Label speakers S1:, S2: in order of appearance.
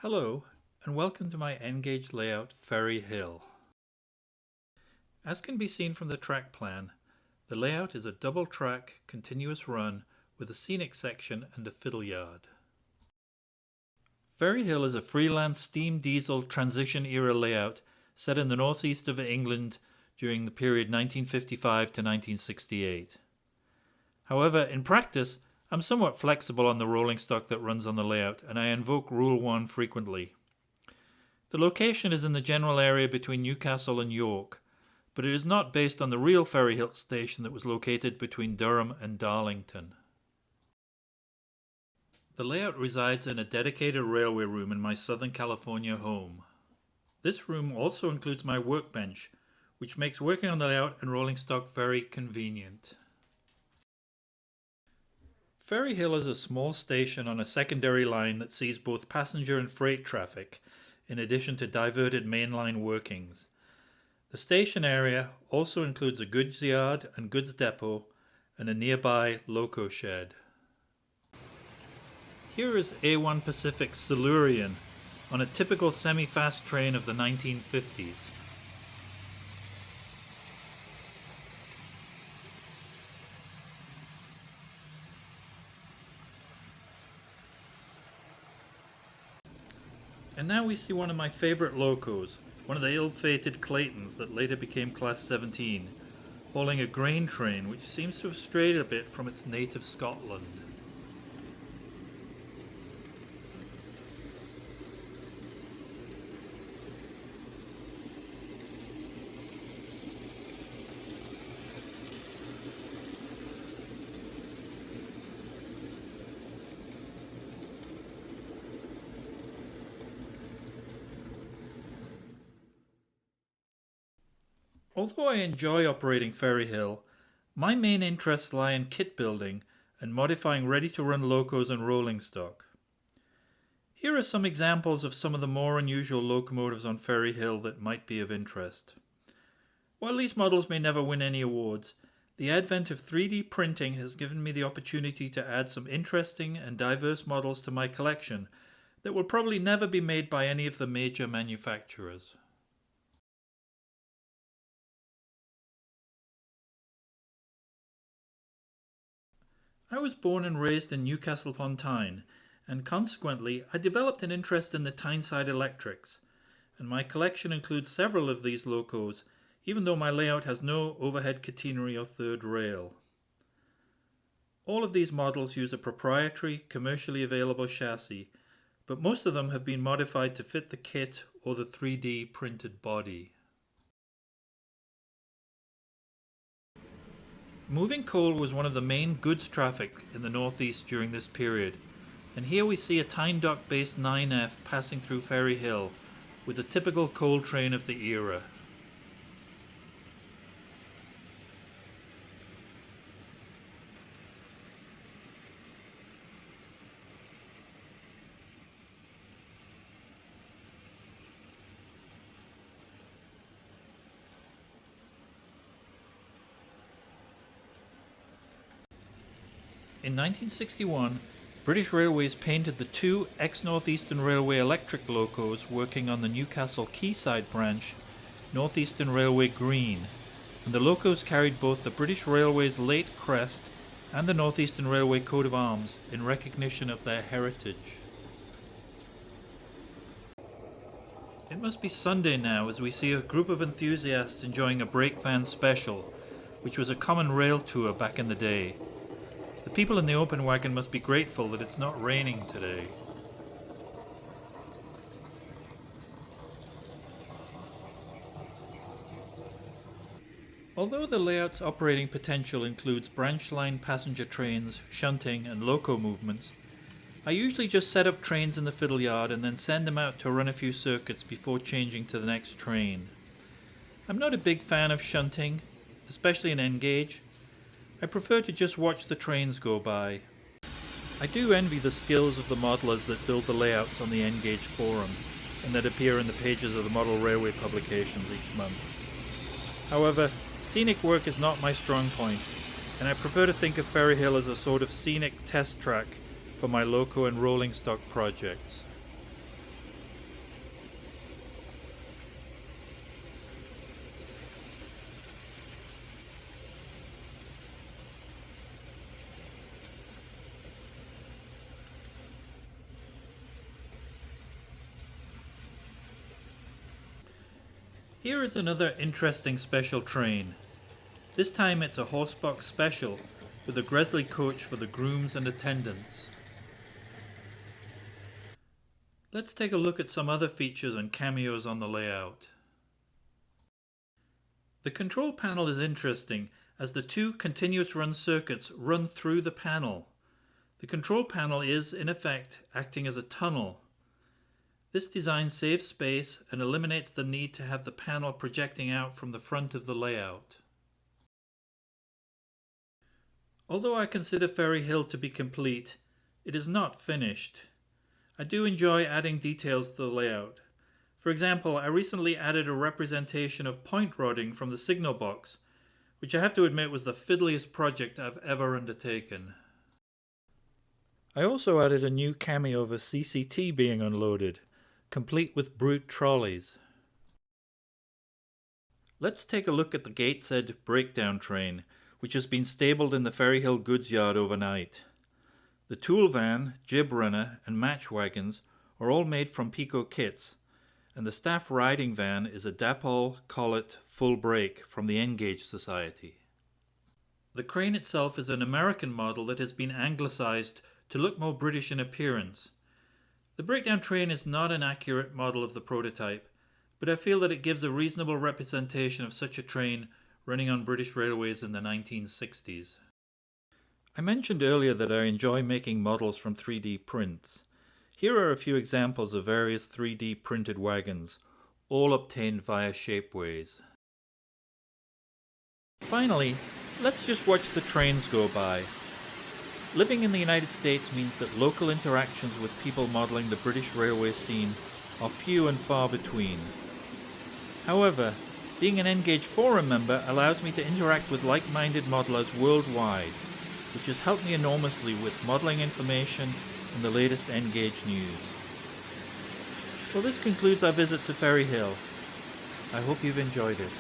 S1: Hello, and welcome to my N-gauge layout, FERRYHILL. As can be seen from the track plan, the layout is a double-track, continuous run with a scenic section and a fiddle yard. FERRYHILL is a freelance steam diesel transition era layout set in the northeast of England during the period 1955 to 1968. However, in practice, I'm somewhat flexible on the rolling stock that runs on the layout, and I invoke Rule 1 frequently. The location is in the general area between Newcastle and York, but it is not based on the real FERRYHILL station that was located between Durham and Darlington. The layout resides in a dedicated railway room in my Southern California home. This room also includes my workbench, which makes working on the layout and rolling stock very convenient. FERRYHILL is a small station on a secondary line that sees both passenger and freight traffic, in addition to diverted mainline workings. The station area also includes a goods yard and goods depot and a nearby loco shed. Here is A1 Pacific Silurian on a typical semi-fast train of the 1950s. And now we see one of my favourite locos, one of the ill-fated Claytons that later became Class 17, hauling a grain train which seems to have strayed a bit from its native Scotland. Although I enjoy operating FERRYHILL, my main interests lie in kit building and modifying ready-to-run locos and rolling stock. Here are some examples of some of the more unusual locomotives on FERRYHILL that might be of interest. While these models may never win any awards, the advent of 3D printing has given me the opportunity to add some interesting and diverse models to my collection that will probably never be made by any of the major manufacturers. I was born and raised in Newcastle upon Tyne, and consequently I developed an interest in the Tyneside electrics, and my collection includes several of these locos, even though my layout has no overhead catenary or third rail. All of these models use a proprietary, commercially available chassis, but most of them have been modified to fit the kit or the 3D printed body. Moving coal was one of the main goods traffic in the northeast during this period, and here we see a Tyne Dock-based 9F passing through FERRYHILL with a typical coal train of the era. In 1961, British Railways painted the two ex-Northeastern Railway electric locos working on the Newcastle Quayside branch Northeastern Railway green, and the locos carried both the British Railways late crest and the Northeastern Railway coat of arms in recognition of their heritage. It must be Sunday now as we see a group of enthusiasts enjoying a brake van special, which was a common rail tour back in the day. The people in the open wagon must be grateful that it's not raining today. Although the layout's operating potential includes branch line passenger trains, shunting and loco movements, I usually just set up trains in the fiddle yard and then send them out to run a few circuits before changing to the next train. I'm not a big fan of shunting, especially in N-gauge. I prefer to just watch the trains go by. I do envy the skills of the modelers that build the layouts on the N-gauge forum and that appear in the pages of the model railway publications each month. However, scenic work is not my strong point, and I prefer to think of FERRYHILL as a sort of scenic test track for my loco and rolling stock projects. Here is another interesting special train. This time it's a horsebox special with a Gresley coach for the grooms and attendants. Let's take a look at some other features and cameos on the layout. The control panel is interesting as the two continuous run circuits run through the panel. The control panel is, in effect, acting as a tunnel. This design saves space and eliminates the need to have the panel projecting out from the front of the layout. Although I consider FERRYHILL to be complete, it is not finished. I do enjoy adding details to the layout. For example, I recently added a representation of point rodding from the signal box, which I have to admit was the fiddliest project I've ever undertaken. I also added a new cameo of a CCT being unloaded, complete with brute trolleys. Let's take a look at the Gateshead breakdown train, which has been stabled in the FERRYHILL goods yard overnight. The tool van, jib runner and match wagons are all made from Pico kits, and the staff riding van is a Dapol Collet full brake from the N-Gauge Society. The crane itself is an American model that has been anglicized to look more British in appearance. The breakdown train is not an accurate model of the prototype, but I feel that it gives a reasonable representation of such a train running on British railways in the 1960s. I mentioned earlier that I enjoy making models from 3D prints. Here are a few examples of various 3D printed wagons, all obtained via Shapeways. Finally, let's just watch the trains go by. Living in the United States means that local interactions with people modelling the British railway scene are few and far between. However, being an N-Gauge forum member allows me to interact with like-minded modelers worldwide, which has helped me enormously with modelling information and the latest N-Gauge news. Well, this concludes our visit to FERRYHILL. I hope you've enjoyed it.